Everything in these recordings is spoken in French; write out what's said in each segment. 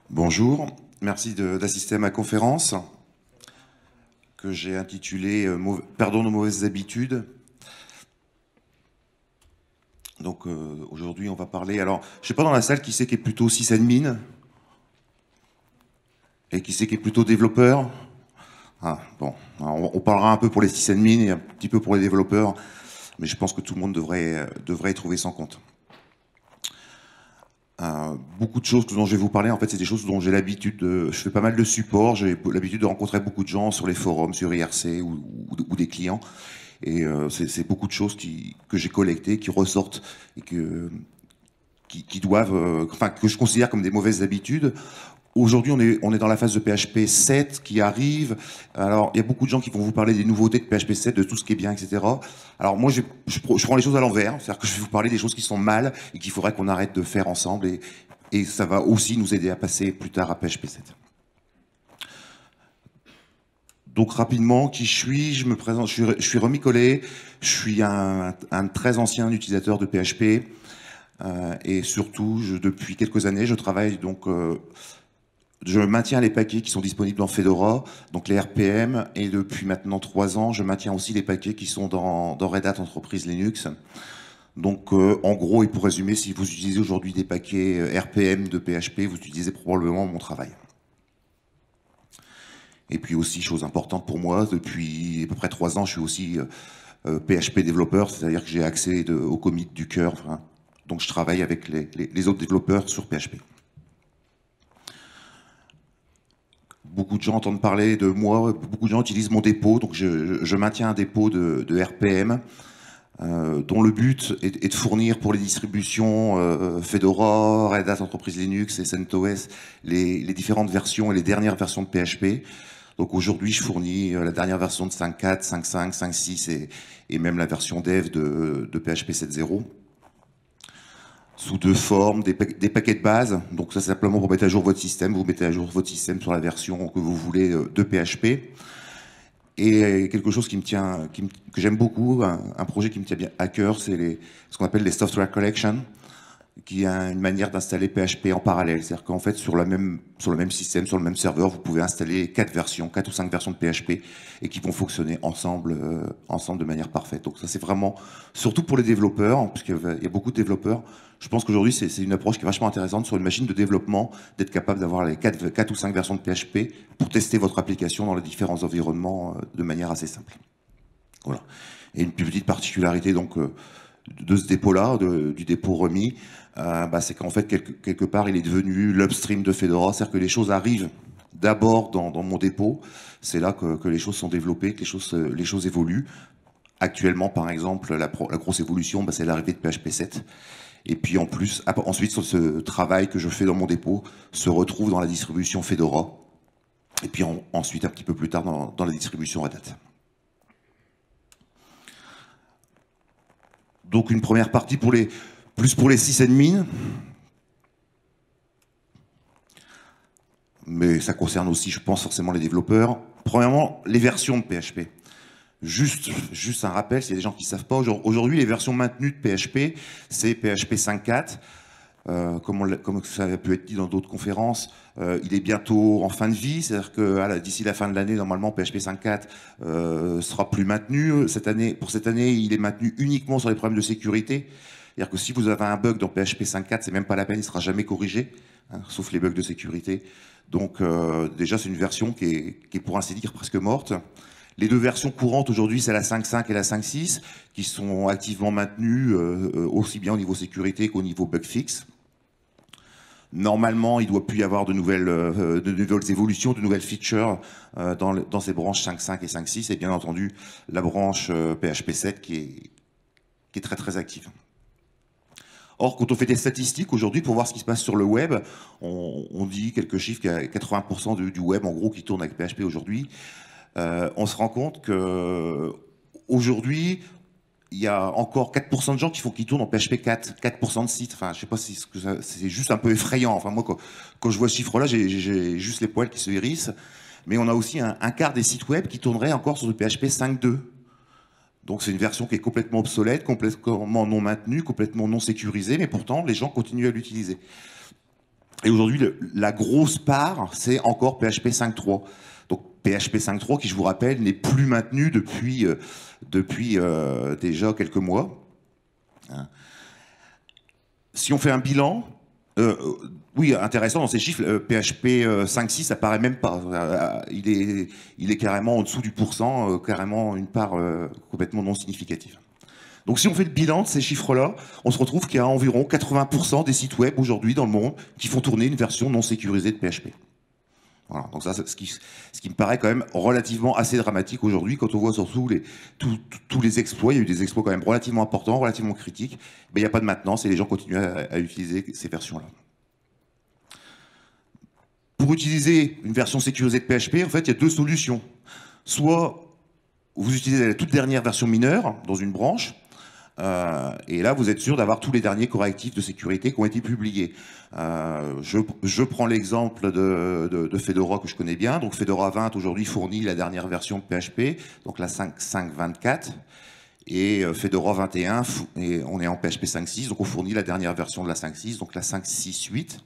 Bonjour, merci d'assister à ma conférence que j'ai intitulée Perdons nos mauvaises habitudes. Donc aujourd'hui on va parler, alors je ne sais pas dans la salle qui c'est qui est plutôt sysadmin et qui c'est qui est plutôt développeur. Ah, bon, alors, on parlera un peu pour les sysadmins et un petit peu pour les développeurs, mais je pense que tout le monde devrait y trouver son compte. Beaucoup de choses dont je vais vous parler, en fait, c'est des choses dont j'ai l'habitude de. Je fais pas mal de support, j'ai l'habitude de rencontrer beaucoup de gens sur les forums, sur IRC ou des clients. Et c'est beaucoup de choses que j'ai collectées, qui ressortent et qui doivent, enfin, que je considère comme des mauvaises habitudes. Aujourd'hui, on est dans la phase de PHP 7 qui arrive. Alors, il y a beaucoup de gens qui vont vous parler des nouveautés de PHP 7, de tout ce qui est bien, etc. Alors, moi, je prends les choses à l'envers. C'est-à-dire que je vais vous parler des choses qui sont mal et qu'il faudrait qu'on arrête de faire ensemble. Et ça va aussi nous aider à passer plus tard à PHP 7. Donc rapidement, qui je suis? Je me présente, je suis Romy Collet, je suis un très ancien utilisateur de PHP et surtout, depuis quelques années, je travaille donc, je maintiens les paquets qui sont disponibles dans Fedora, donc les RPM, et depuis maintenant 3 ans, je maintiens aussi les paquets qui sont dans Red Hat Enterprise Linux. Donc en gros, et pour résumer, si vous utilisez aujourd'hui des paquets RPM de PHP, vous utilisez probablement mon travail. Et puis aussi, chose importante pour moi, depuis à peu près 3 ans, je suis aussi PHP développeur, c'est-à-dire que j'ai accès aux commits du cœur. Enfin, donc je travaille avec les autres développeurs sur PHP. Beaucoup de gens entendent parler de moi, beaucoup de gens utilisent mon dépôt, donc je maintiens un dépôt de RPM dont le but est de fournir pour les distributions Fedora, Red Hat Enterprise Linux et CentOS les différentes versions et les dernières versions de PHP. Donc aujourd'hui, je fournis la dernière version de 5.4, 5.5, 5.6 et même la version dev de PHP 7.0 sous deux formes, des paquets de base. Donc ça, c'est simplement pour mettre à jour votre système. Vous mettez à jour votre système sur la version que vous voulez de PHP. Et quelque chose qui me tient, que j'aime beaucoup, un projet qui me tient bien à cœur, c'est ce qu'on appelle les software collection, qui a une manière d'installer PHP en parallèle. C'est-à-dire qu'en fait, sur le même système, sur le même serveur, vous pouvez installer 4 ou 5 versions de PHP et qui vont fonctionner ensemble de manière parfaite. Donc ça, c'est vraiment, surtout pour les développeurs, puisqu'il y a beaucoup de développeurs, je pense qu'aujourd'hui, c'est une approche qui est vachement intéressante sur une machine de développement, d'être capable d'avoir les 4 ou 5 versions de PHP pour tester votre application dans les différents environnements de manière assez simple. Voilà. Et une petite particularité, donc, de ce dépôt-là, du dépôt remis, c'est qu'en fait, quelque part, il est devenu l'upstream de Fedora, c'est-à-dire que les choses arrivent d'abord dans mon dépôt, c'est là que les choses sont développées, que les choses évoluent. Actuellement, par exemple, la grosse évolution, c'est l'arrivée de PHP 7. Et puis en plus, ensuite, ce travail que je fais dans mon dépôt se retrouve dans la distribution Fedora. Et puis ensuite, un petit peu plus tard, dans la distribution Red Hat. Donc une première partie plus pour les sysadmins, mais ça concerne aussi, je pense, forcément les développeurs. Premièrement, les versions de PHP. Juste un rappel, s'il y a des gens qui ne savent pas, aujourd'hui, les versions maintenues de PHP, c'est PHP 5.4. Comme ça a pu être dit dans d'autres conférences, il est bientôt en fin de vie, c'est-à-dire que d'ici la fin de l'année, normalement, PHP 5.4 sera plus maintenu. Pour cette année, il est maintenu uniquement sur les problèmes de sécurité. C'est-à-dire que si vous avez un bug dans PHP 5.4, c'est même pas la peine, il sera jamais corrigé, hein, sauf les bugs de sécurité. Donc déjà, c'est une version qui est pour ainsi dire presque morte. Les deux versions courantes aujourd'hui, c'est la 5.5 et la 5.6, qui sont activement maintenues aussi bien au niveau sécurité qu'au niveau bug fix. Normalement, il ne doit plus y avoir de nouvelles évolutions, de nouvelles features dans ces branches 5.5 et 5.6, et bien entendu la branche PHP 7 qui est très très active. Or, quand on fait des statistiques aujourd'hui pour voir ce qui se passe sur le web, on dit quelques chiffres qu'il y a 80% du web en gros qui tourne avec PHP aujourd'hui. On se rend compte que aujourd'hui, il y a encore 4% de gens qui tournent en PHP 4, 4% de sites. Enfin, je sais pas si c'est juste un peu effrayant. Enfin, moi, quand je vois ce chiffre-là, j'ai juste les poils qui se hérissent. Mais on a aussi un quart des sites web qui tourneraient encore sur du PHP 5.2. Donc c'est une version qui est complètement obsolète, complètement non maintenue, complètement non sécurisée, mais pourtant les gens continuent à l'utiliser. Et aujourd'hui, la grosse part, c'est encore PHP 5.3. Donc PHP 5.3, qui je vous rappelle, n'est plus maintenu depuis déjà quelques mois. Hein. Si on fait un bilan, oui, intéressant dans ces chiffres, PHP 5.6 apparaît même pas. Il est carrément en dessous du pourcent, carrément une part complètement non significative. Donc si on fait le bilan de ces chiffres-là, on se retrouve qu'il y a environ 80% des sites web aujourd'hui dans le monde qui font tourner une version non sécurisée de PHP. Voilà, donc ça, c'est ce qui me paraît quand même relativement assez dramatique aujourd'hui, quand on voit surtout tous les exploits. Il y a eu des exploits quand même relativement importants, relativement critiques. Mais il n'y a pas de maintenance et les gens continuent à utiliser ces versions-là. Pour utiliser une version sécurisée de PHP, en fait, il y a deux solutions. Soit vous utilisez la toute dernière version mineure dans une branche, et là, vous êtes sûr d'avoir tous les derniers correctifs de sécurité qui ont été publiés. Je prends l'exemple de Fedora que je connais bien. Donc Fedora 20 aujourd'hui fournit la dernière version de PHP, donc la 5.5.24. Et Fedora 21, et on est en PHP 5.6, donc on fournit la dernière version de la 5.6, donc la 5.6.8.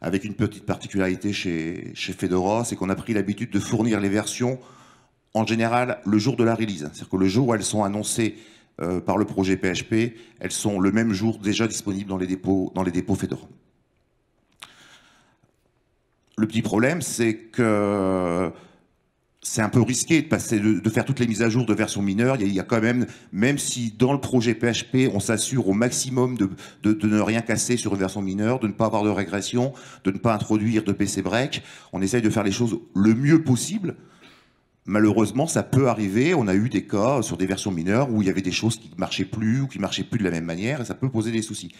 Avec une petite particularité chez Fedora, c'est qu'on a pris l'habitude de fournir les versions en général le jour de la release. C'est-à-dire que le jour où elles sont annoncées par le projet PHP, elles sont le même jour déjà disponibles dans les dépôts Fedora. Le petit problème, c'est que c'est un peu risqué de faire toutes les mises à jour de versions mineures. Il y a quand même si dans le projet PHP, on s'assure au maximum de ne rien casser sur une version mineure, de ne pas avoir de régression, de ne pas introduire de PC break, on essaye de faire les choses le mieux possible. Malheureusement, ça peut arriver. On a eu des cas sur des versions mineures où il y avait des choses qui ne marchaient plus ou qui ne marchaient plus de la même manière et ça peut poser des soucis.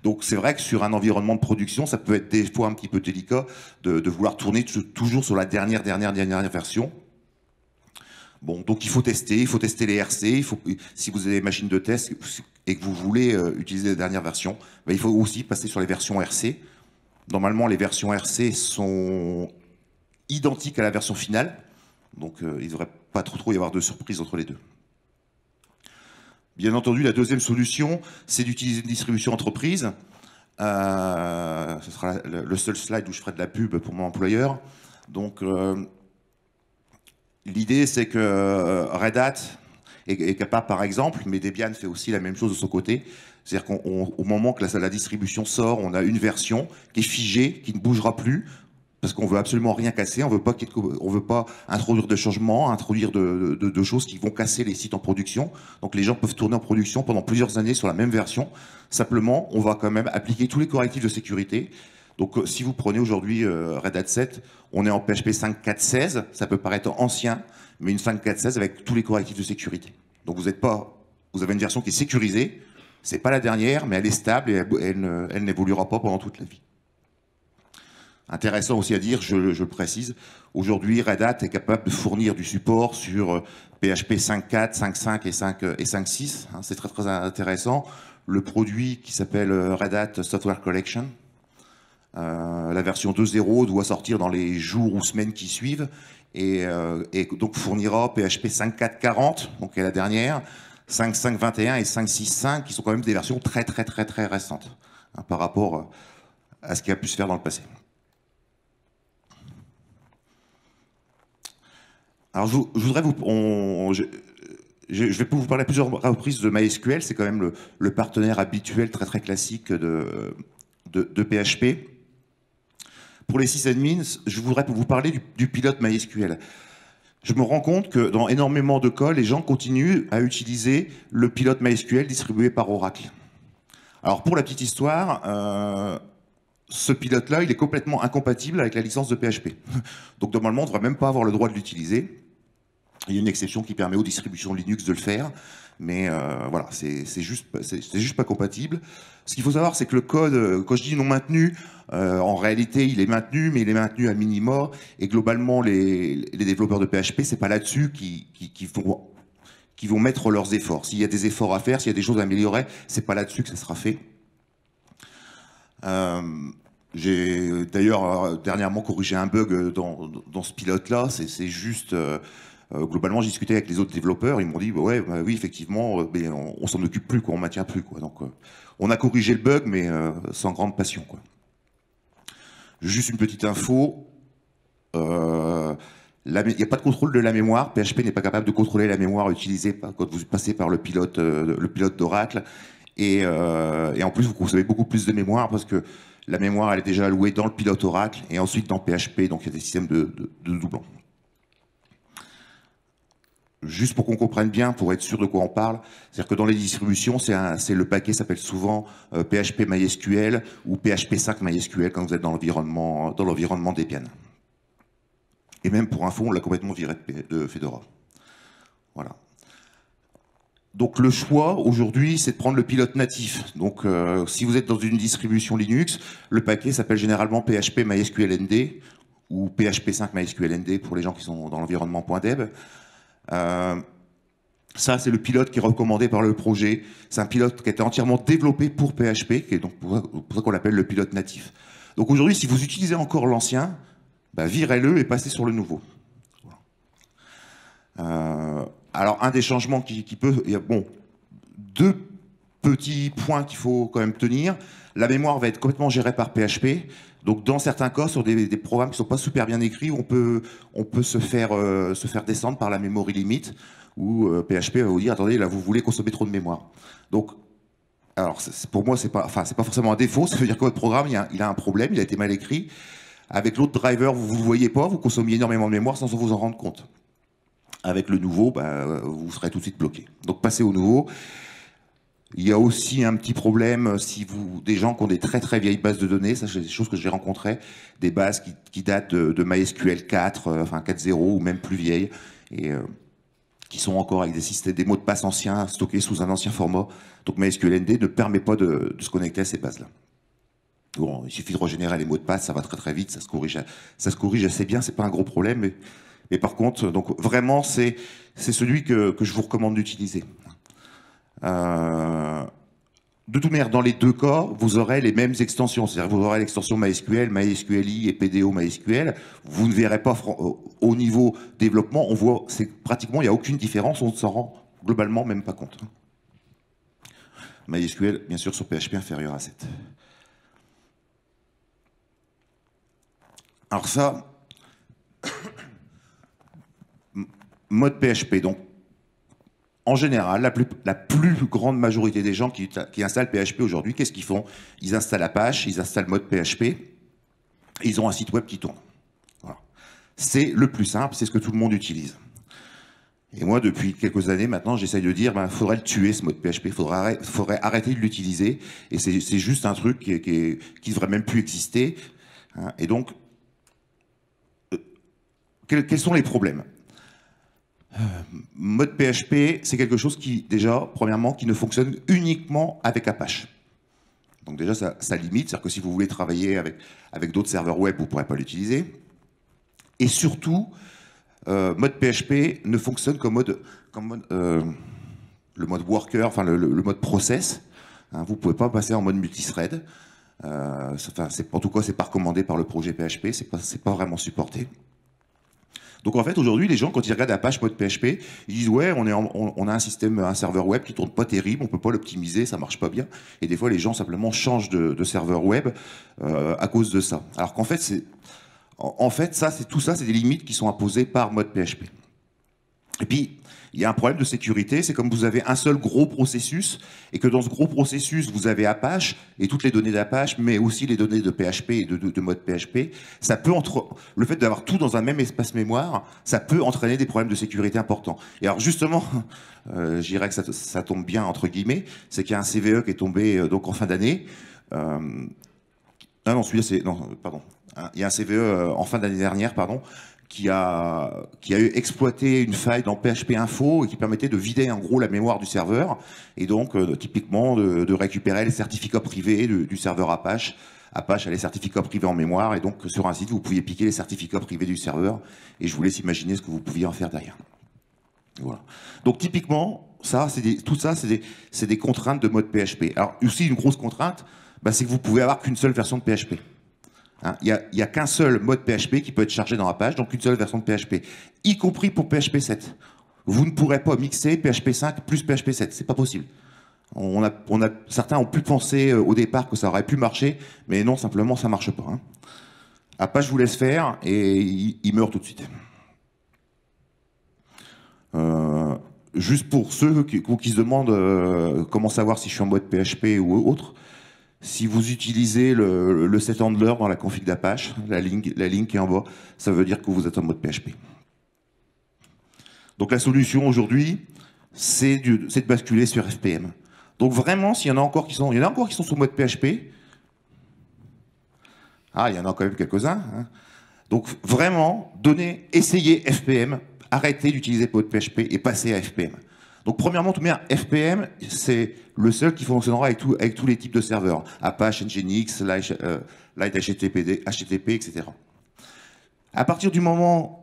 Donc c'est vrai que sur un environnement de production, ça peut être des fois un petit peu délicat de vouloir tourner toujours sur la dernière version. Bon, donc il faut tester les RC. Si vous avez des machines de test et que vous voulez utiliser la dernière version, ben, il faut aussi passer sur les versions RC. Normalement, les versions RC sont identiques à la version finale. Donc il ne devrait pas trop y avoir de surprise entre les deux. Bien entendu, la deuxième solution, c'est d'utiliser une distribution entreprise. Ce sera le seul slide où je ferai de la pub pour mon employeur. Donc l'idée, c'est que Red Hat est capable, par exemple, mais Debian fait aussi la même chose de son côté. C'est-à-dire qu'au moment que la distribution sort, on a une version qui est figée, qui ne bougera plus, parce qu'on veut absolument rien casser, on veut pas introduire de changements, introduire de choses qui vont casser les sites en production. Donc les gens peuvent tourner en production pendant plusieurs années sur la même version. Simplement, on va quand même appliquer tous les correctifs de sécurité. Donc si vous prenez aujourd'hui Red Hat 7, on est en PHP 5.4.16, ça peut paraître ancien, mais une 5.4.16 avec tous les correctifs de sécurité. Donc vous avez une version qui est sécurisée, c'est pas la dernière, mais elle est stable et elle n'évoluera pas pendant toute la vie. Intéressant aussi à dire, je le précise, aujourd'hui Red Hat est capable de fournir du support sur PHP 5.4, 5.5 et 5.6. Hein, c'est très très intéressant. Le produit qui s'appelle Red Hat Software Collection, la version 2.0 doit sortir dans les jours ou semaines qui suivent et donc fournira PHP 5.4.40, donc qui est la dernière, 5.5.21 et 5.6.5 qui sont quand même des versions très très très très récentes hein, par rapport à ce qui a pu se faire dans le passé. Alors, je voudrais je vais vous parler à plusieurs reprises de MySQL. C'est quand même le partenaire habituel très très classique de PHP. Pour les sysadmins, je voudrais vous parler du pilote MySQL. Je me rends compte que dans énormément de cas, les gens continuent à utiliser le pilote MySQL distribué par Oracle. Alors, pour la petite histoire, ce pilote-là, il est complètement incompatible avec la licence de PHP. Donc, normalement, on ne devrait même pas avoir le droit de l'utiliser. Il y a une exception qui permet aux distributions Linux de le faire, mais voilà, c'est juste pas compatible. Ce qu'il faut savoir, c'est que le code, quand je dis non maintenu, en réalité, il est maintenu, mais il est maintenu à minima, et globalement, les développeurs de PHP, c'est pas là-dessus qu'ils vont mettre leurs efforts. S'il y a des efforts à faire, s'il y a des choses à améliorer, c'est pas là-dessus que ça sera fait. J'ai d'ailleurs dernièrement corrigé un bug dans ce pilote-là, c'est juste... globalement, j'ai discuté avec les autres développeurs, ils m'ont dit ouais, bah, oui, effectivement, on s'en occupe plus, quoi, on maintient plus, quoi. Donc, on a corrigé le bug, mais sans grande passion, quoi. Juste une petite info, il n'y a pas de contrôle de la mémoire. PHP n'est pas capable de contrôler la mémoire utilisée quand vous passez par le pilote d'Oracle. Et en plus, vous consommez beaucoup plus de mémoire parce que la mémoire, elle est déjà allouée dans le pilote Oracle et ensuite dans PHP. Donc, il y a des systèmes de doublons. Juste pour qu'on comprenne bien, pour être sûr de quoi on parle, c'est-à-dire que dans les distributions, le paquet s'appelle souvent PHP MySQL ou PHP 5 MySQL quand vous êtes dans l'environnement Debian. Et même pour info, on l'a complètement viré de Fedora. Voilà. Donc le choix aujourd'hui, c'est de prendre le pilote natif. Donc si vous êtes dans une distribution Linux, le paquet s'appelle généralement PHP MySQLND ou PHP 5 MySQLND pour les gens qui sont dans l'environnement .deb. Ça, c'est le pilote qui est recommandé par le projet. C'est un pilote qui a été entièrement développé pour PHP, qui est donc pour ça qu'on l'appelle le pilote natif. Donc aujourd'hui, si vous utilisez encore l'ancien, bah, virez-le et passez sur le nouveau. Alors, un des changements qui peut... Il y a, bon, deux petits points qu'il faut quand même tenir. La mémoire va être complètement gérée par PHP. Donc, dans certains cas, sur des programmes qui ne sont pas super bien écrits, on peut se faire descendre par la memory limit, où PHP va vous dire, attendez, là, vous voulez consommer trop de mémoire. Donc, alors, pour moi, c'est pas forcément un défaut. Ça veut dire que votre programme, il a un problème, il a été mal écrit. Avec l'autre driver, vous ne le voyez pas, vous consommiez énormément de mémoire sans vous en rendre compte. Avec le nouveau, bah, vous serez tout de suite bloqué. Donc, passez au nouveau. Il y a aussi un petit problème si des gens qui ont des très très vieilles bases de données, ça c'est des choses que j'ai rencontrées, des bases qui datent de MySQL 4, enfin 4.0 ou même plus vieilles, et qui sont encore avec des mots de passe anciens stockés sous un ancien format. Donc MySQLND ne permet pas de se connecter à ces bases-là. Bon, il suffit de régénérer les mots de passe, ça va très très vite, ça se corrige assez bien, c'est pas un gros problème. Mais par contre, donc vraiment, c'est celui que je vous recommande d'utiliser. De toute manière, dans les deux cas, vous aurez les mêmes extensions. C'est-à-dire que vous aurez l'extension MySQL, MySQLi et PDO MySQL. Vous ne verrez pas au niveau développement, on voit, pratiquement, il n'y a aucune différence, on ne s'en rend globalement même pas compte. MySQL, bien sûr, sur PHP inférieur à 7. Alors ça, mode PHP. Donc, en général, la plus grande majorité des gens qui installent PHP aujourd'hui, qu'est-ce qu'ils font? Ils installent Apache, ils installent mode PHP, et ils ont un site web qui tourne. Voilà. C'est le plus simple, c'est ce que tout le monde utilise. Et moi, depuis quelques années maintenant, j'essaye de dire, ben, faudrait le tuer, ce mode PHP, faudrait arrêter de l'utiliser, et c'est juste un truc qui devrait même plus exister. Hein. Et donc, quels sont les problèmes? Mode PHP, c'est quelque chose qui, déjà, premièrement, qui ne fonctionne uniquement avec Apache. Donc déjà, ça limite, c'est-à-dire que si vous voulez travailler avec d'autres serveurs web, vous ne pourrez pas l'utiliser. Et surtout, mode PHP ne fonctionne le mode worker, enfin le mode process. Hein, vous ne pouvez pas passer en mode multithread. En tout cas, c'est pas recommandé par le projet PHP, c'est pas vraiment supporté. Donc en fait, aujourd'hui, les gens, quand ils regardent Apache mode PHP, ils disent ouais, on a un serveur web qui tourne pas terrible, on peut pas l'optimiser, ça marche pas bien. Et des fois, les gens simplement changent de serveur web à cause de ça. Alors qu'en fait, tout ça, c'est des limites qui sont imposées par mode PHP. Et puis, il y a un problème de sécurité, c'est comme vous avez un seul gros processus, et que dans ce gros processus, vous avez Apache, et toutes les données d'Apache, mais aussi les données de PHP et de mode PHP, le fait d'avoir tout dans un même espace mémoire, ça peut entraîner des problèmes de sécurité importants. Et alors justement, je dirais que ça tombe bien, entre guillemets, c'est qu'il y a un CVE qui est tombé donc en fin d'année. Non, celui-là, pardon. Il y a un CVE en fin d'année dernière, pardon, qui a exploité une faille dans PHP Info et qui permettait de vider en gros la mémoire du serveur et donc typiquement de récupérer les certificats privés du serveur Apache. Apache a les certificats privés en mémoire et donc sur un site vous pouviez piquer les certificats privés du serveur et je vous laisse imaginer ce que vous pouviez en faire derrière. Voilà. Donc typiquement, tout ça c'est des contraintes de mode PHP. Alors aussi une grosse contrainte, bah, c'est que vous pouvez avoir qu'une seule version de PHP. Hein, il n'y a qu'un seul mode PHP qui peut être chargé dans Apache, donc une seule version de PHP, y compris pour PHP 7. Vous ne pourrez pas mixer PHP 5 plus PHP 7, c'est pas possible. Certains ont pu penser au départ que ça aurait pu marcher, mais non, simplement ça marche pas. Hein. Apache vous laisse faire et il meurt tout de suite. Juste pour ceux qui se demandent comment savoir si je suis en mode PHP ou autre, si vous utilisez le set handler dans la config d'Apache, la ligne qui est en bas, ça veut dire que vous êtes en mode PHP. Donc la solution aujourd'hui, c'est de basculer sur FPM. Donc vraiment, s'il y en a encore qui sont, il y en a encore qui sont sous mode PHP. Ah, il y en a quand même quelques-uns. Hein. Donc vraiment, essayez FPM, arrêtez d'utiliser mode PHP et passez à FPM. Donc premièrement, tout de même, FPM, c'est le seul qui fonctionnera avec tous les types de serveurs. Apache, Nginx, Light HTTP, etc. À partir du moment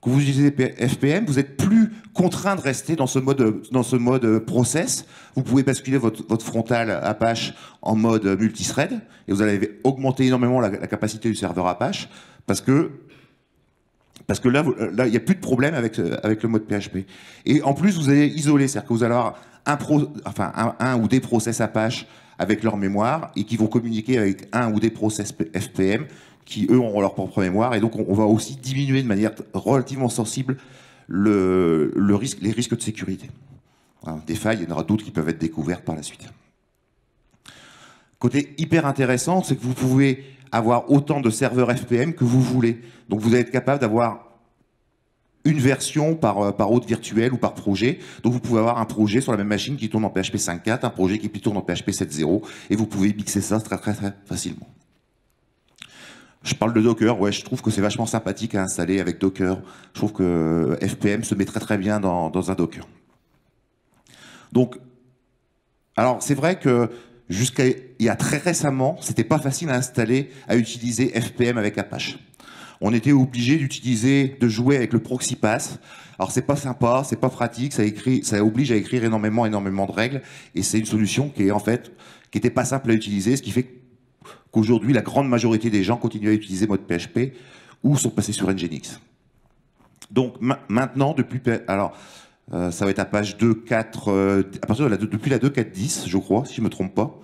que vous utilisez FPM, vous n'êtes plus contraint de rester dans ce mode process. Vous pouvez basculer votre frontal Apache en mode multithread et vous allez augmenter énormément la capacité du serveur Apache parce que là, il n'y a plus de problème avec le mode PHP. Et en plus, vous allez isoler, c'est-à-dire que vous allez avoir un ou des process Apache avec leur mémoire et qui vont communiquer avec un ou des process FPM qui, eux, auront leur propre mémoire. Et donc, on va aussi diminuer de manière relativement sensible les risques de sécurité. Alors, des failles, il y en aura d'autres qui peuvent être découvertes par la suite. Côté hyper intéressant, c'est que vous pouvez avoir autant de serveurs FPM que vous voulez. Donc, vous allez être capable d'avoir une version par hôte virtuel ou par projet. Donc, vous pouvez avoir un projet sur la même machine qui tourne en PHP 5.4, un projet qui tourne en PHP 7.0, et vous pouvez mixer ça très, très, très facilement. Je parle de Docker, ouais, je trouve que c'est vachement sympathique à installer avec Docker. Je trouve que FPM se met très très bien dans un Docker. Donc, alors c'est vrai que jusqu'à il y a très récemment, c'était pas facile à installer, à utiliser FPM avec Apache. On était obligé de jouer avec le proxy pass. Alors c'est pas sympa, c'est pas pratique, ça oblige à écrire énormément de règles, et c'est une solution qui est en fait, qui était pas simple à utiliser, ce qui fait qu'aujourd'hui, la grande majorité des gens continuent à utiliser mode PHP ou sont passés sur Nginx. Donc maintenant, ça va être à page 2.4, depuis la 2.4.10, je crois, si je ne me trompe pas,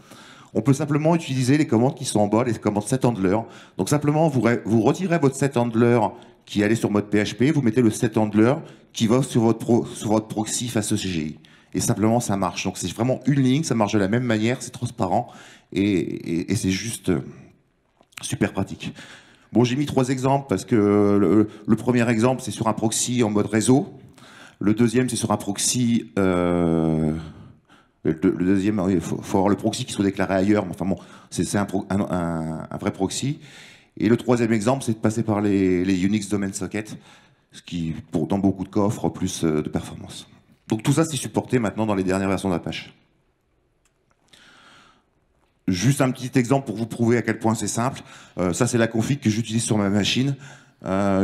on peut simplement utiliser les commandes qui sont en bas, les commandes sethandler. Donc simplement, vous retirez votre sethandler qui allait sur mode PHP, vous mettez le sethandler qui va sur votre proxy face au CGI. Et simplement, ça marche. Donc c'est vraiment une ligne, ça marche de la même manière, c'est transparent. Et c'est juste super pratique. Bon, j'ai mis 3 exemples parce que le premier exemple, c'est sur un proxy en mode réseau. Le deuxième, c'est sur un proxy... le deuxième, il faut avoir le proxy qui soit déclaré ailleurs. Mais enfin bon, c'est un vrai proxy. Et le troisième exemple, c'est de passer par les Unix Domain Socket, ce qui, dans beaucoup de cas, offre plus de performance. Donc tout ça, c'est supporté maintenant dans les dernières versions d'Apache. Juste un petit exemple pour vous prouver à quel point c'est simple. Ça, c'est la config que j'utilise sur ma machine.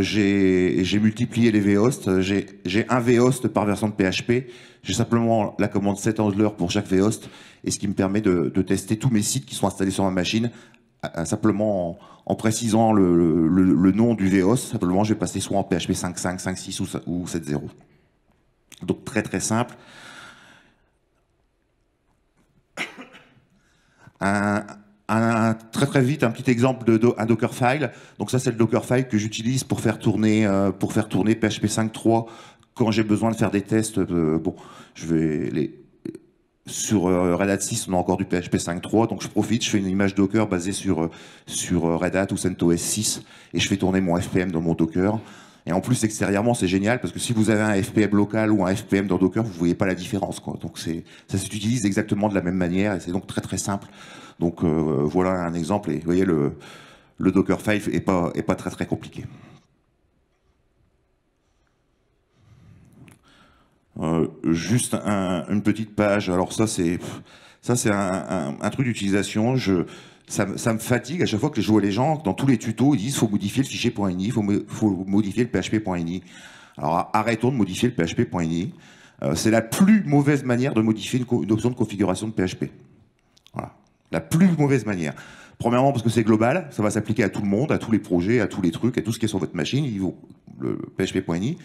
J'ai multiplié les vhosts. J'ai un vhost par version de PHP. J'ai simplement la commande sethandler pour chaque vhost, et ce qui me permet de tester tous mes sites qui sont installés sur ma machine, simplement en précisant le nom du vhost. Simplement, je vais passer soit en PHP 5.5, 5.6 ou 7.0. Donc très très simple. Très très vite, un petit exemple un Dockerfile. Donc ça, c'est le Dockerfile que j'utilise pour faire tourner PHP 5.3 quand j'ai besoin de faire des tests. Sur Red Hat 6, on a encore du PHP 5.3, donc je profite, je fais une image Docker basée sur Red Hat ou CentOS 6, et je fais tourner mon FPM dans mon Docker. Et en plus, extérieurement, c'est génial, parce que si vous avez un FPM local ou un FPM dans Docker, vous ne voyez pas la différence, quoi. Donc ça s'utilise exactement de la même manière, et c'est donc très très simple. Donc voilà un exemple, et vous voyez, le Dockerfile est pas très très compliqué. Juste une petite page. Alors ça c'est un truc d'utilisation. Ça me fatigue à chaque fois que je vois les gens dans tous les tutos, ils disent faut modifier le fichier .ini, faut modifier le PHP.ini. Alors arrêtons de modifier le PHP.ini. C'est la plus mauvaise manière de modifier une option de configuration de PHP. Voilà. La plus mauvaise manière. Premièrement parce que c'est global, ça va s'appliquer à tout le monde, à tous les projets, à tous les trucs, à tout ce qui est sur votre machine, le PHP.ini.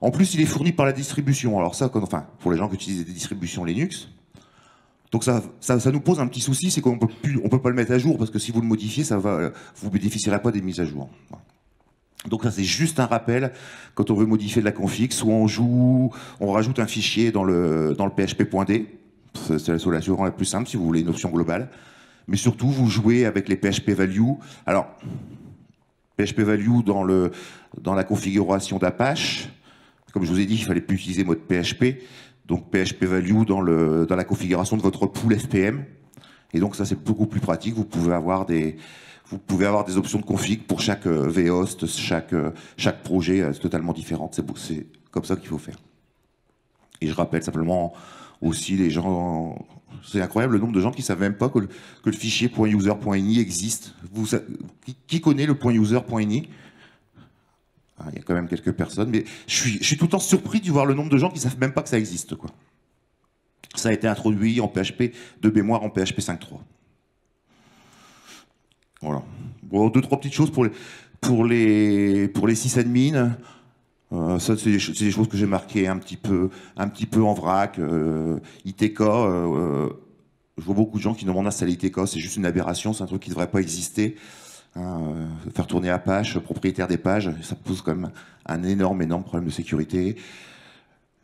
En plus, il est fourni par la distribution. Alors ça, pour les gens qui utilisent des distributions Linux, Donc ça nous pose un petit souci, c'est qu'on peut pas le mettre à jour, parce que si vous le modifiez, vous bénéficierez pas des mises à jour. Voilà. Donc ça c'est juste un rappel quand on veut modifier de la config, soit on rajoute un fichier dans le php.d, c'est la solution la plus simple si vous voulez une option globale, mais surtout vous jouez avec les php value. Alors php value dans la configuration d'Apache, comme je vous ai dit, il fallait plus utiliser mode PHP, donc php value dans la configuration de votre pool FPM, et donc ça c'est beaucoup plus pratique. Vous pouvez avoir des options de config pour chaque vhost, chaque projet totalement différent. C'est comme ça qu'il faut faire. Et je rappelle simplement aussi les gens, c'est incroyable le nombre de gens qui ne savent même pas que le fichier .user.ini existe. Qui connaît le .user.ini? Il y a quand même quelques personnes, mais je suis tout le temps surpris de voir le nombre de gens qui ne savent même pas que ça existe, quoi. Ça a été introduit en PHP de mémoire en PHP 5.3. Voilà. Bon, deux, trois petites choses pour les sysadmins. Ça, c'est des choses que j'ai marquées un petit peu en vrac. ITK, je vois beaucoup de gens qui demandent d'installer ITK, c'est juste une aberration, c'est un truc qui ne devrait pas exister. Faire tourner Apache, propriétaire des pages, ça pose quand même un énorme problème de sécurité.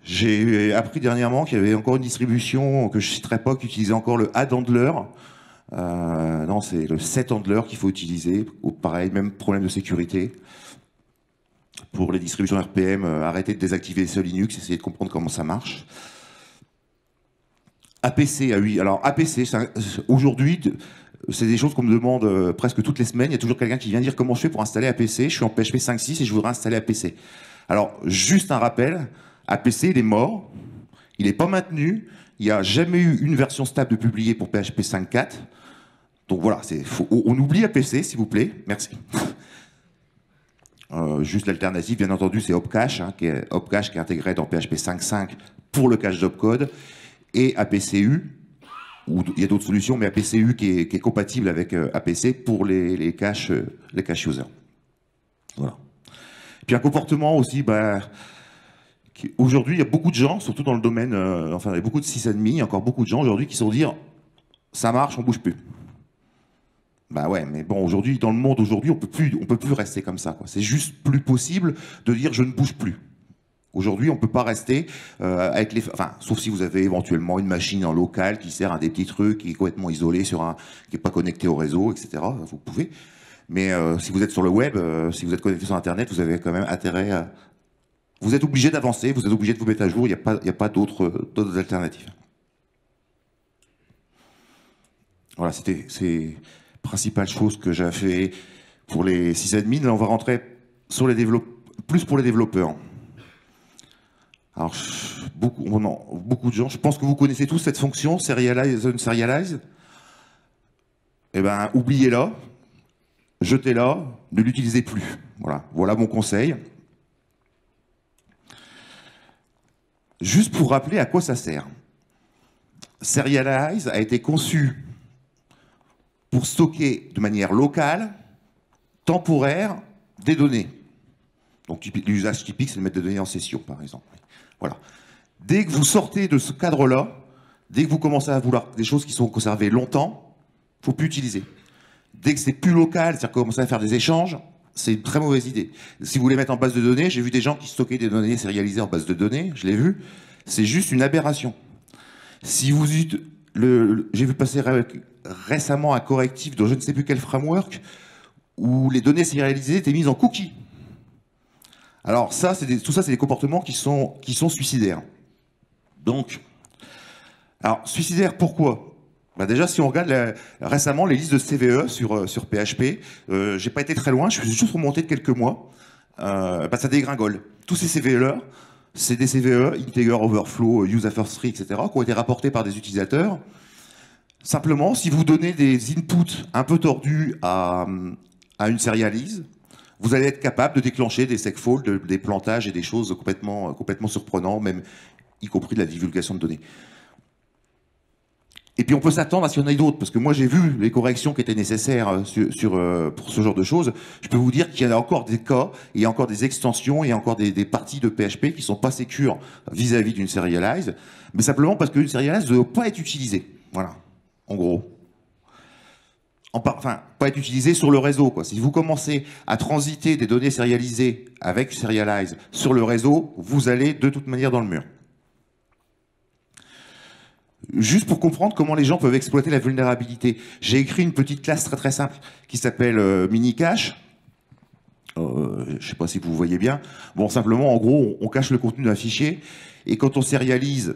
J'ai appris dernièrement qu'il y avait encore une distribution que je ne citerai pas, qui utilisait encore le add handler. Non, c'est le set handler qu'il faut utiliser. Pareil, même problème de sécurité. Pour les distributions RPM, arrêtez de désactiver ce Linux, essayez de comprendre comment ça marche. APC, ah oui, alors APC, aujourd'hui, c'est des choses qu'on me demande presque toutes les semaines. Il y a toujours quelqu'un qui vient dire comment je fais pour installer APC. Je suis en PHP 5.6 et je voudrais installer APC. Alors, juste un rappel, APC, il est mort, il n'est pas maintenu, il n'y a jamais eu une version stable de publiée pour PHP 5.4. Donc voilà, on oublie APC, s'il vous plaît. Merci. Juste l'alternative, bien entendu, c'est Opcache, qui est intégré dans PHP 5.5 pour le cache d'opcode, et APCU, ou il y a d'autres solutions, mais APCU qui est compatible avec APC pour les caches users. Voilà. Puis un comportement aussi, aujourd'hui, il y a beaucoup de gens, surtout dans le domaine, il y a beaucoup de sysadmins, il y a encore beaucoup de gens aujourd'hui qui sont dire ça marche, on bouge plus. Bah ouais, mais bon, aujourd'hui, dans le monde aujourd'hui, on peut plus rester comme ça, quoi. C'est juste plus possible de dire je ne bouge plus. Aujourd'hui, on ne peut pas rester avec les... Enfin, sauf si vous avez éventuellement une machine en local qui sert à des petits trucs, qui est complètement isolée, qui n'est pas connecté au réseau, etc. Vous pouvez. Mais si vous êtes sur le web, si vous êtes connecté sur Internet, vous avez quand même intérêt à... Vous êtes obligé d'avancer, vous êtes obligé de vous mettre à jour, il n'y a pas d'autres alternatives. Voilà, c'était ces principales choses que j'ai fait pour les sysadmins. Là, on va rentrer sur plus pour les développeurs. Alors, beaucoup de gens, je pense que vous connaissez tous cette fonction, serialize, unserialize. Eh bien, oubliez-la, jetez-la, ne l'utilisez plus. Voilà mon conseil. Juste pour rappeler à quoi ça sert. Serialize a été conçu pour stocker de manière locale, temporaire, des données. Donc l'usage typique, c'est de mettre des données en session, par exemple. Voilà. Dès que vous sortez de ce cadre-là, dès que vous commencez à vouloir des choses qui sont conservées longtemps, il ne faut plus utiliser. Dès que c'est plus local, c'est-à-dire commencer à faire des échanges, c'est une très mauvaise idée. Si vous voulez mettre en base de données, j'ai vu des gens qui stockaient des données sérialisées en base de données, je l'ai vu, c'est juste une aberration. Si vous j'ai vu passer récemment un correctif dans je ne sais plus quel framework où les données sérialisées étaient mises en cookies. Alors ça, tout ça, c'est des comportements qui sont suicidaires. Donc, alors suicidaires, pourquoi? Déjà, si on regarde récemment les listes de CVE sur PHP, j'ai pas été très loin, je suis juste remonté de quelques mois, ça dégringole. Tous ces CVE-là, c'est des CVE, Integer Overflow, User First Tree, etc., qui ont été rapportés par des utilisateurs. Simplement, si vous donnez des inputs un peu tordus à une serialize, vous allez être capable de déclencher des segfolds, des plantages et des choses complètement surprenantes, même y compris de la divulgation de données. Et puis on peut s'attendre à ce qu'il y en ait d'autres, parce que moi j'ai vu les corrections qui étaient nécessaires pour ce genre de choses. Je peux vous dire qu'il y a encore des cas, il y a encore des extensions, il y a encore des parties de PHP qui ne sont pas sécures vis-à-vis d'une serialize, mais simplement parce qu'une serialize ne doit pas être utilisée. Voilà, en gros. Enfin, pas être utilisé sur le réseau, quoi. Si vous commencez à transiter des données sérialisées avec Serialize sur le réseau, vous allez de toute manière dans le mur. Juste pour comprendre comment les gens peuvent exploiter la vulnérabilité, j'ai écrit une petite classe très très simple qui s'appelle mini-cache. Je ne sais pas si vous voyez bien. Bon, simplement, en gros, on cache le contenu d'un fichier et quand on sérialise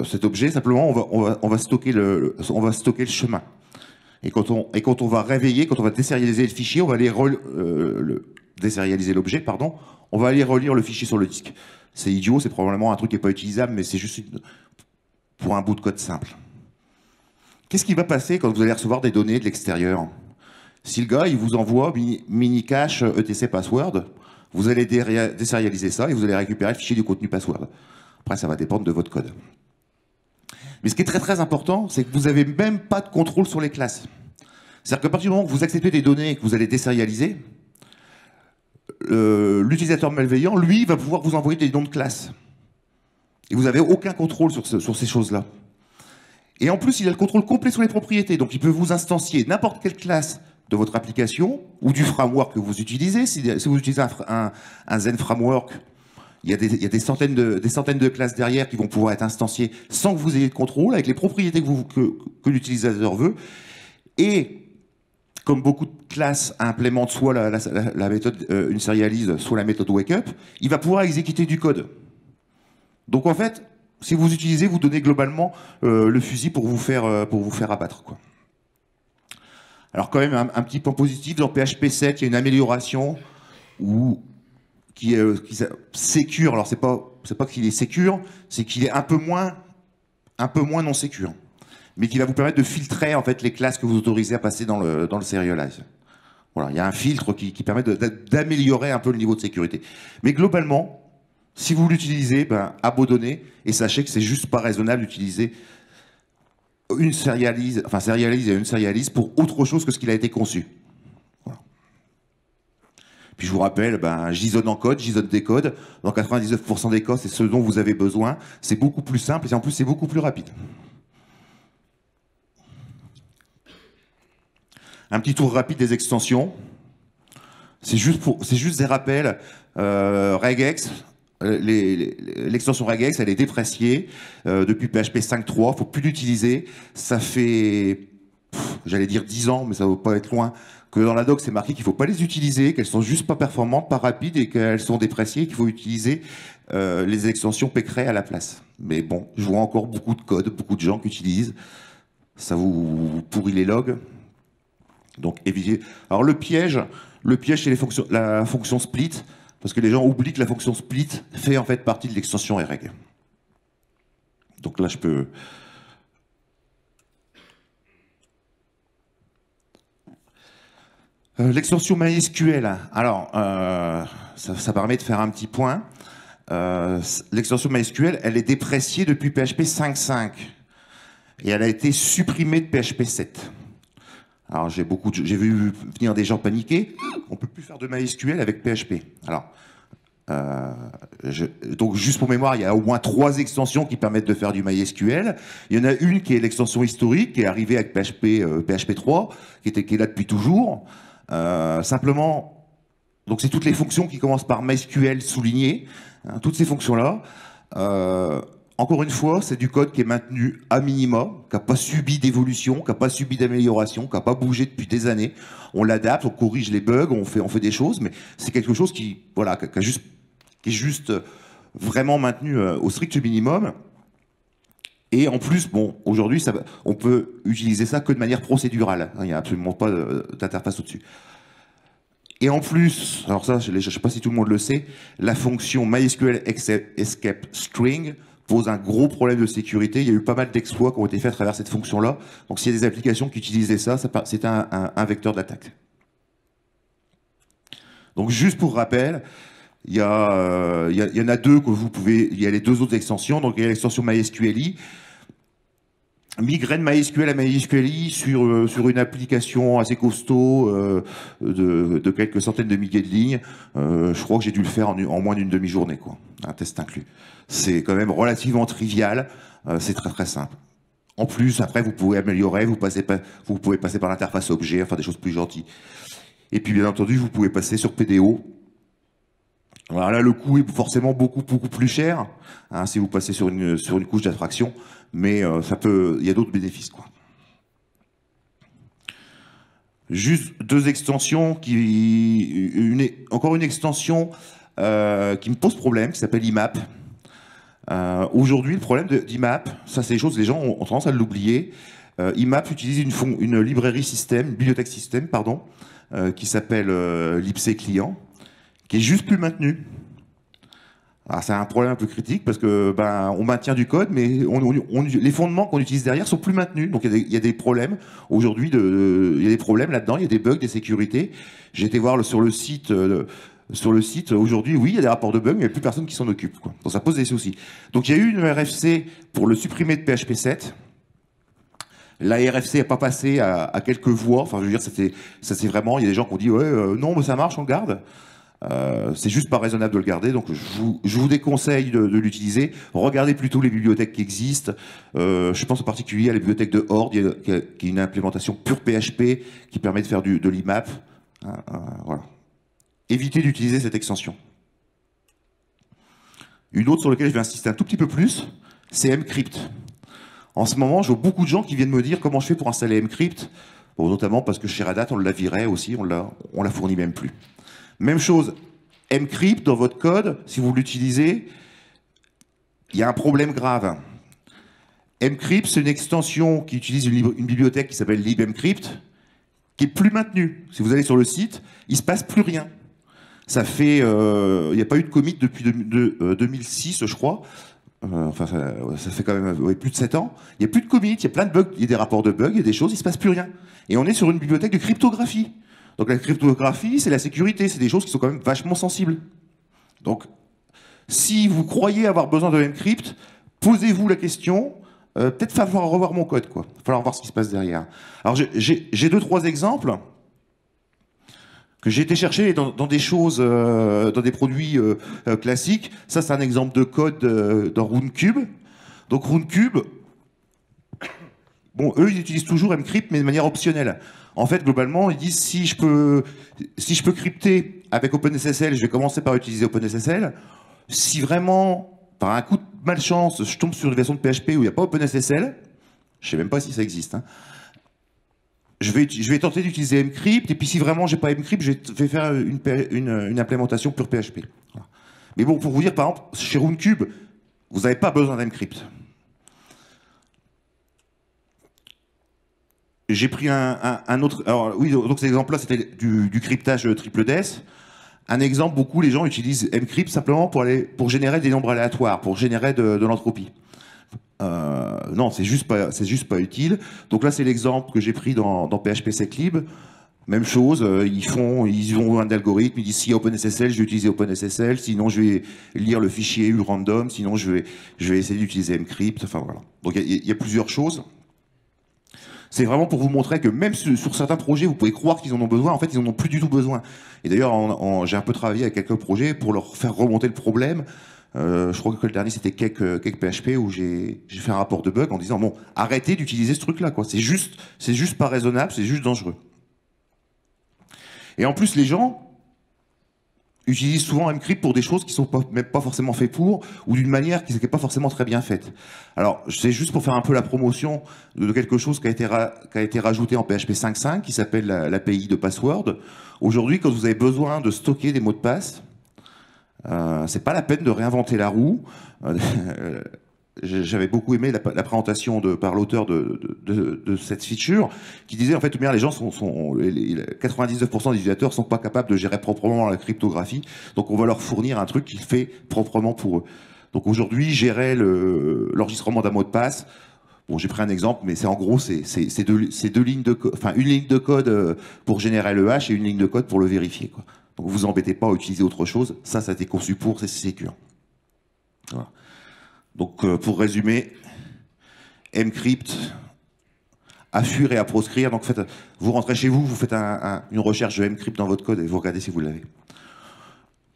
cet objet, simplement, on va stocker le chemin. Et quand on va réveiller, quand on va désérialiser le fichier, on va aller désérialiser l'objet, pardon, on va aller relire le fichier sur le disque. C'est idiot, c'est probablement un truc qui n'est pas utilisable, mais c'est juste pour un bout de code simple. Qu'est-ce qui va passer quand vous allez recevoir des données de l'extérieur? Si le gars il vous envoie mini-cache etc password, vous allez désérialiser ça et vous allez récupérer le fichier du contenu password. Après, ça va dépendre de votre code. Mais ce qui est très très important, c'est que vous n'avez même pas de contrôle sur les classes. C'est-à-dire qu'à partir du moment où vous acceptez des données que vous allez désérialiser, l'utilisateur malveillant, lui, va pouvoir vous envoyer des noms de classes. Et vous n'avez aucun contrôle sur ces choses-là. Et en plus, il a le contrôle complet sur les propriétés. Donc il peut vous instancier n'importe quelle classe de votre application ou du framework que vous utilisez. Si vous utilisez un Zen Framework, il y a des centaines de classes derrière qui vont pouvoir être instanciées sans que vous ayez de contrôle, avec les propriétés que l'utilisateur veut. Et comme beaucoup de classes implémentent soit la méthode une serialize, soit la méthode wake-up, il va pouvoir exécuter du code. Donc en fait, si vous utilisez, vous donnez globalement le fusil pour vous faire abattre, quoi. Alors quand même, un petit point positif, dans PHP 7, il y a une amélioration qui sécure. Alors c'est pas qu'il est sécure, c'est qu'il est un peu moins non sécure, mais qui va vous permettre de filtrer en fait les classes que vous autorisez à passer dans le serialize. Voilà, il y a un filtre qui permet d'améliorer un peu le niveau de sécurité. Mais globalement, si vous l'utilisez, abandonnez et sachez que c'est juste pas raisonnable d'utiliser une serialize et une serialize pour autre chose que ce qu'il a été conçu. Voilà. Puis je vous rappelle, JSON encode, JSON décode. Dans 99% des cas, c'est ce dont vous avez besoin. C'est beaucoup plus simple et en plus, c'est beaucoup plus rapide. Un petit tour rapide des extensions. C'est juste des rappels. Regex. L'extension regex, elle est dépréciée depuis PHP 5.3, il ne faut plus l'utiliser. Ça fait, j'allais dire 10 ans, mais ça ne va pas être loin, que dans la doc, c'est marqué qu'il ne faut pas les utiliser, qu'elles sont juste pas performantes, pas rapides et qu'elles sont dépréciées, qu'il faut utiliser les extensions Pcray à la place. Mais bon, je vois encore beaucoup de code, beaucoup de gens qui utilisent. Ça vous pourrit les logs. Donc évitez. Alors le piège, c'est la fonction split. Parce que les gens oublient que la fonction split fait en fait partie de l'extension reg. Donc là, je peux... L'extension MySQL. Alors, ça permet de faire un petit point. L'extension MySQL, elle est dépréciée depuis PHP 5.5. Et elle a été supprimée de PHP 7. Alors j'ai vu venir des gens paniquer. On peut plus faire de MySQL avec PHP. Alors, donc juste pour mémoire, il y a au moins 3 extensions qui permettent de faire du MySQL. Il y en a une qui est l'extension historique, qui est arrivée avec PHP 3, qui est là depuis toujours. Simplement, donc c'est toutes les fonctions qui commencent par MySQL souligné. Hein, toutes ces fonctions-là. Encore une fois, c'est du code qui est maintenu à minima, qui n'a pas subi d'évolution, qui n'a pas subi d'amélioration, qui n'a pas bougé depuis des années. On l'adapte, on corrige les bugs, on fait des choses, mais c'est quelque chose qui est juste vraiment maintenu au strict minimum. Et en plus, bon, aujourd'hui, on peut utiliser ça que de manière procédurale. Il n'y a absolument pas d'interface au-dessus. Et en plus, alors ça, je ne sais pas si tout le monde le sait, la fonction MySQL escape string pose un gros problème de sécurité. Il y a eu pas mal d'exploits qui ont été faits à travers cette fonction-là. Donc s'il y a des applications qui utilisaient ça, c'était un vecteur d'attaque. Donc juste pour rappel, il y en a deux que vous pouvez... Il y a les 2 autres extensions. Donc il y a l'extension MySQLi. Migrer de MySQL à MySQLi sur une application assez costaud de quelques centaines de milliers de lignes, je crois que j'ai dû le faire en moins d'une demi-journée, quoi. Un test inclus. C'est quand même relativement trivial, c'est très très simple. En plus, après, vous pouvez améliorer, vous pouvez passer par l'interface objet, enfin des choses plus gentilles. Et puis, bien entendu, vous pouvez passer sur PDO. Alors là, le coût est forcément beaucoup plus cher, hein, si vous passez sur une couche d'attraction, mais il y a d'autres bénéfices, quoi. Juste deux extensions, encore une extension qui me pose problème, qui s'appelle IMAP. Aujourd'hui, le problème d'IMAP, ça c'est des choses, les gens ont tendance à l'oublier. IMAP utilise une librairie système, une bibliothèque système, pardon, qui s'appelle libc client, qui est juste plus maintenue. Alors c'est un problème un peu critique parce que on maintient du code, mais les fondements qu'on utilise derrière sont plus maintenus. Donc il y a des problèmes aujourd'hui, il y a des problèmes là-dedans, il y a des bugs, des sécurités. J'ai été voir sur le site. Sur le site, aujourd'hui, oui, il y a des rapports de bugs, mais il n'y a plus personne qui s'en occupe, quoi. Donc ça pose des soucis. Donc il y a eu une RFC pour le supprimer de PHP 7. La RFC n'a pas passé à quelques voix. Enfin, je veux dire, ça c'est vraiment. Il y a des gens qui ont dit ouais, non, mais ça marche, on le garde. C'est juste pas raisonnable de le garder, donc je vous déconseille de l'utiliser. Regardez plutôt les bibliothèques qui existent. Je pense en particulier à la bibliothèque de Horde, qui est une implémentation pure PHP qui permet de faire de l'IMAP. Voilà. Évitez d'utiliser cette extension. Une autre sur laquelle je vais insister un tout petit peu plus, c'est Mcrypt. En ce moment, je vois beaucoup de gens qui viennent me dire comment je fais pour installer Mcrypt, bon, notamment parce que chez Red Hat, on l'a viré aussi, on la fournit même plus. Même chose, Mcrypt, dans votre code, si vous l'utilisez, il y a un problème grave. Mcrypt, c'est une extension qui utilise une bibliothèque qui s'appelle libmcrypt, qui est plus maintenue. Si vous allez sur le site, il ne se passe plus rien. Ça fait, il n'y a pas eu de commit depuis 2006, je crois. Enfin, ça fait quand même plus de 7 ans. Il n'y a plus de commit, il y a plein de bugs, il y a des rapports de bugs, il y a des choses, il ne se passe plus rien. Et on est sur une bibliothèque de cryptographie. Donc la cryptographie, c'est la sécurité, c'est des choses qui sont quand même vachement sensibles. Donc, si vous croyez avoir besoin de Mcrypt, posez-vous la question. Peut-être falloir revoir mon code, quoi. Il va falloir voir ce qui se passe derrière. Alors j'ai deux, trois exemples que j'ai été chercher dans des choses, dans des produits classiques. Ça, c'est un exemple de code dans Runcube. Donc Runcube, bon, eux, ils utilisent toujours Mcrypt, mais de manière optionnelle. En fait, globalement, ils disent si je peux crypter avec OpenSSL, je vais commencer par utiliser OpenSSL. Si vraiment, par un coup de malchance, je tombe sur une version de PHP où il n'y a pas OpenSSL, je ne sais même pas si ça existe, hein, je vais tenter d'utiliser Mcrypt, et puis si vraiment j'ai pas Mcrypt, je vais faire une implémentation pure PHP. Voilà. Mais bon, pour vous dire, par exemple, chez Runcube, vous n'avez pas besoin d'Mcrypt. J'ai pris un autre... Alors oui, donc cet exemple-là, c'était du cryptage triple DES. Un exemple, beaucoup les gens utilisent Mcrypt simplement pour générer des nombres aléatoires, pour générer de l'entropie. Non, c'est juste pas utile. Donc là, c'est l'exemple que j'ai pris dans PHP SecLib. Même chose, ils ont un algorithme, ils disent si OpenSSL, je vais utiliser OpenSSL, sinon je vais lire le fichier urandom, sinon je vais essayer d'utiliser Mcrypt, enfin voilà. Donc il y a plusieurs choses. C'est vraiment pour vous montrer que même sur certains projets, vous pouvez croire qu'ils en ont besoin, en fait, ils n'en ont plus du tout besoin. Et d'ailleurs, j'ai un peu travaillé avec quelques projets pour leur faire remonter le problème. Je crois que le dernier, c'était Cake PHP, où j'ai fait un rapport de bug en disant, bon, arrêtez d'utiliser ce truc-là, quoi. C'est juste pas raisonnable, c'est juste dangereux. Et en plus, les gens utilisent souvent Mcrypt pour des choses qui sont même pas forcément faites pour, ou d'une manière qui n'est pas forcément très bien faite. Alors, c'est juste pour faire un peu la promotion de quelque chose qui a été rajouté en PHP 5.5, qui s'appelle l'API de password. Aujourd'hui, quand vous avez besoin de stocker des mots de passe, c'est pas la peine de réinventer la roue. J'avais beaucoup aimé la présentation par l'auteur de cette feature, qui disait en fait, les gens 99% des utilisateurs sont pas capables de gérer proprement la cryptographie, donc on va leur fournir un truc qui fait proprement pour eux. Donc aujourd'hui, gérer l'enregistrement d'un mot de passe. Bon, j'ai pris un exemple, mais c'est en gros, c'est deux lignes de code, enfin une ligne de code pour générer le hash et une ligne de code pour le vérifier, quoi. Donc vous embêtez pas à utiliser autre chose. Ça a été conçu pour, c'est sécure. Voilà. Donc pour résumer, Mcrypt, à fuir et à proscrire. Donc vous rentrez chez vous, vous faites une recherche de Mcrypt dans votre code et vous regardez si vous l'avez.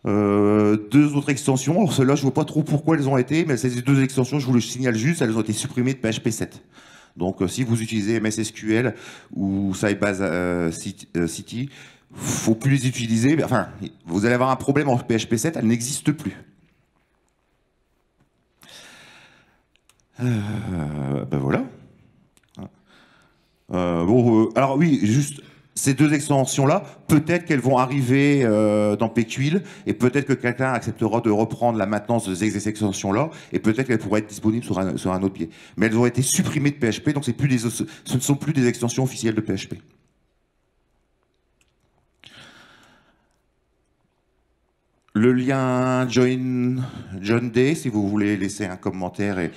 Deux autres extensions. Alors celles-là, je ne vois pas trop pourquoi elles ont été, mais ces deux extensions, je vous le signale juste, elles ont été supprimées de PHP 7. Donc si vous utilisez MS SQL ou Sybase City, faut plus les utiliser. Enfin, vous allez avoir un problème en PHP 7, elle n'existe plus. Ben voilà. Alors oui, juste ces deux extensions-là, peut-être qu'elles vont arriver dans PQL, et peut-être que quelqu'un acceptera de reprendre la maintenance de ces extensions-là, et peut-être qu'elles pourraient être disponibles sur un autre pied. Mais elles ont été supprimées de PHP, donc ce ne sont plus des extensions officielles de PHP. Le lien John Day, si vous voulez laisser un commentaire et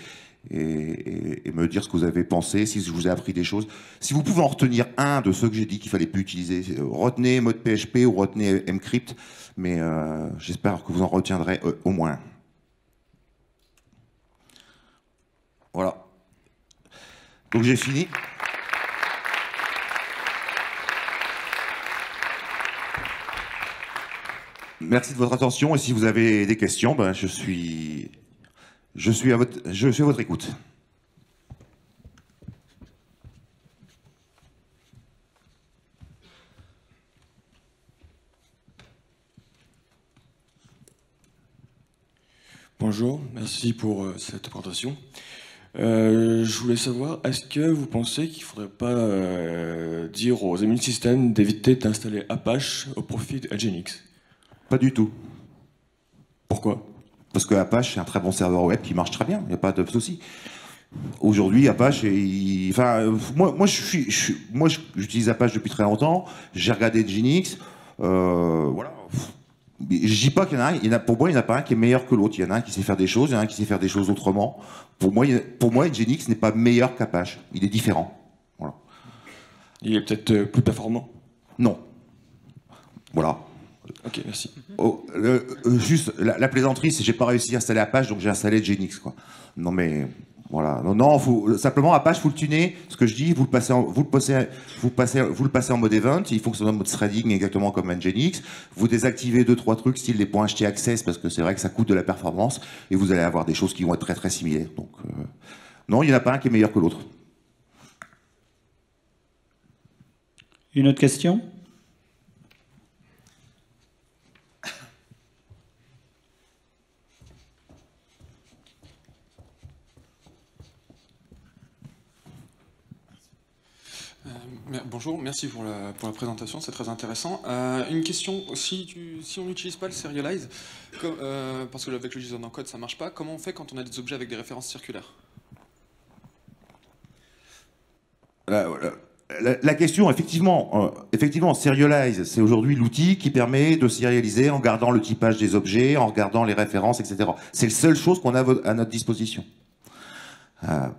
me dire ce que vous avez pensé, si je vous ai appris des choses. Si vous pouvez en retenir un de ceux que j'ai dit qu'il fallait plus utiliser, retenez mode PHP ou retenez mcrypt, mais j'espère que vous en retiendrez au moins un. Voilà. Donc j'ai fini. Merci de votre attention, et si vous avez des questions, ben, je suis à votre écoute. Bonjour, merci pour cette présentation. Je voulais savoir, est-ce que vous pensez qu'il ne faudrait pas dire aux admin systems d'éviter d'installer Apache au profit de Nginx? Pas du tout. Pourquoi? Parce que Apache, c'est un très bon serveur web qui marche très bien, il n'y a pas de souci. Aujourd'hui, Apache, moi j'utilise Apache depuis très longtemps, j'ai regardé Nginx, voilà. Je dis pas qu'il y en a, pour moi, il n'y en a pas un qui est meilleur que l'autre. Il y en a un qui sait faire des choses, il y en a un qui sait faire des choses autrement. Pour moi, Nginx n'est pas meilleur qu'Apache, il est différent. Voilà. Il est peut-être plus performant? Non. Voilà. Ok, merci. Juste, la plaisanterie, c'est que j'ai pas réussi à installer Apache, donc j'ai installé Nginx, quoi. Non mais, voilà. Non, simplement, Apache, vous le tunez, ce que je dis, vous le passez en mode event, il fonctionne en mode threading exactement comme Nginx, vous désactivez 2-3 trucs, style les points .htaccess, parce que c'est vrai que ça coûte de la performance, et vous allez avoir des choses qui vont être très très similaires. Donc, non, il n'y en a pas un qui est meilleur que l'autre. Une autre question ? Bonjour, merci pour la présentation, c'est très intéressant. Une question, si on n'utilise pas le serialize, parce que avec le JSON encode ça marche pas, comment on fait quand on a des objets avec des références circulaires? La question, effectivement, Serialize, c'est aujourd'hui l'outil qui permet de serialiser en gardant le typage des objets, en regardant les références, etc. C'est la seule chose qu'on a à notre disposition.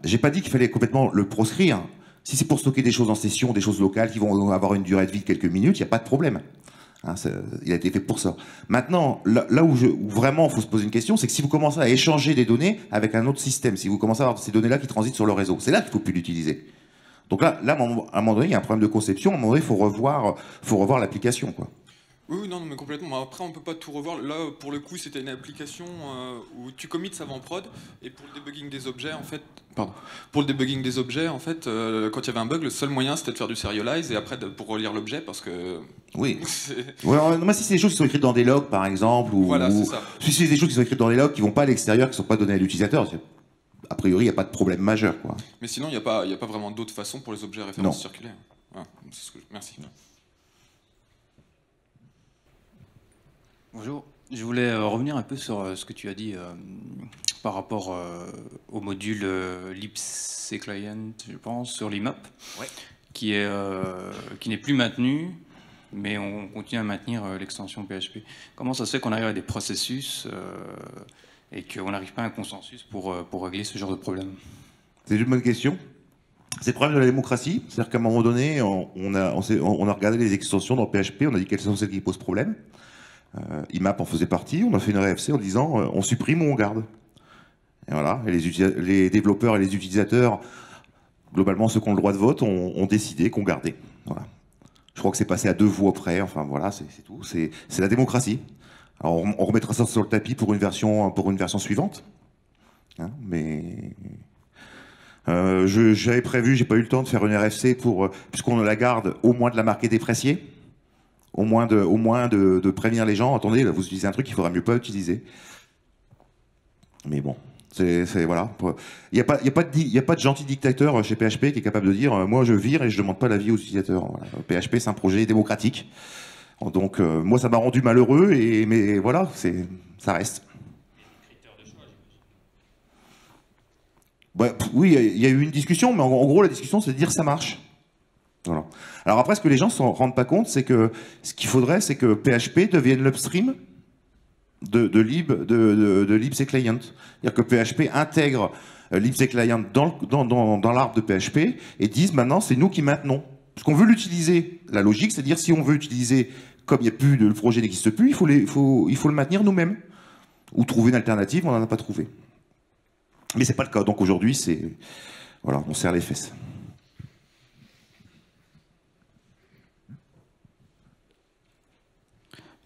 J'ai pas dit qu'il fallait complètement le proscrire. Si c'est pour stocker des choses en session, des choses locales qui vont avoir une durée de vie de quelques minutes, il n'y a pas de problème. Hein, il a été fait pour ça. Maintenant, là où vraiment il faut se poser une question, c'est que si vous commencez à échanger des données avec un autre système, si vous commencez à avoir ces données-là qui transitent sur le réseau, c'est là qu'il ne faut plus l'utiliser. Donc là, à un moment donné, il y a un problème de conception, à un moment donné, il faut revoir l'application, quoi. Oui, non, mais complètement. Après, on peut pas tout revoir. Là, pour le coup, c'était une application où tu commits, ça va en prod, et pour le debugging des objets, en fait, quand il y avait un bug, le seul moyen, c'était de faire du serialize, et après, pour relire l'objet, parce que... Oui. Ouais, si c'est des choses qui sont écrites dans des logs, par exemple, voilà, c'est ça. Si c'est des choses qui sont écrites dans des logs qui vont pas à l'extérieur, qui sont pas données à l'utilisateur, a priori, il n'y a pas de problème majeur, quoi. Mais sinon, il n'y a pas vraiment d'autre façon pour les objets à référence circulaire. Ah, merci. Bonjour, je voulais revenir un peu sur ce que tu as dit par rapport au module libc client, je pense, sur l'IMAP, ouais. qui n'est plus maintenu, mais on continue à maintenir l'extension PHP. Comment ça se fait qu'on arrive à des processus et qu'on n'arrive pas à un consensus pour régler ce genre de problème? C'est une bonne question. C'est le problème de la démocratie, c'est-à-dire qu'à un moment donné, on a regardé les extensions dans PHP, on a dit quelles sont celles qui posent problème. IMAP en faisait partie, on a fait une RFC en disant on supprime ou on garde. Et voilà, et les développeurs et les utilisateurs, globalement ceux qui ont le droit de vote, ont décidé qu'on gardait. Voilà. Je crois que c'est passé à 2 voix près, enfin voilà, c'est tout, c'est la démocratie. Alors on remettra ça sur le tapis pour une version suivante. Hein, mais J'avais prévu, j'ai pas eu le temps de faire une RFC puisqu'on la garde au moins de la marquer dépréciée, au moins de prévenir les gens. Attendez, là, vous utilisez un truc qu'il faudrait mieux pas utiliser. Mais bon, voilà. Il n'y a pas de gentil dictateur chez PHP qui est capable de dire moi je vire et je demande pas l'avis aux utilisateurs. Voilà. PHP c'est un projet démocratique. Donc moi ça m'a rendu malheureux mais voilà, ça reste. Ouais, oui, il y a eu une discussion, mais en gros, la discussion, c'est de dire ça marche. Voilà. Alors après, ce que les gens ne s'en rendent pas compte, c'est que ce qu'il faudrait, c'est que PHP devienne l'upstream de libc client. C'est-à-dire que PHP intègre libc client dans l'arbre de PHP et dise maintenant, c'est nous qui maintenons. Parce qu'on veut l'utiliser. La logique, c'est de dire si on veut utiliser, comme il n'y a plus le projet n'existe plus, il faut le maintenir nous-mêmes. Ou trouver une alternative, on n'en a pas trouvé. Mais c'est pas le cas. Donc aujourd'hui, voilà, on serre les fesses.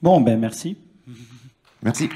Bon, ben merci. Merci.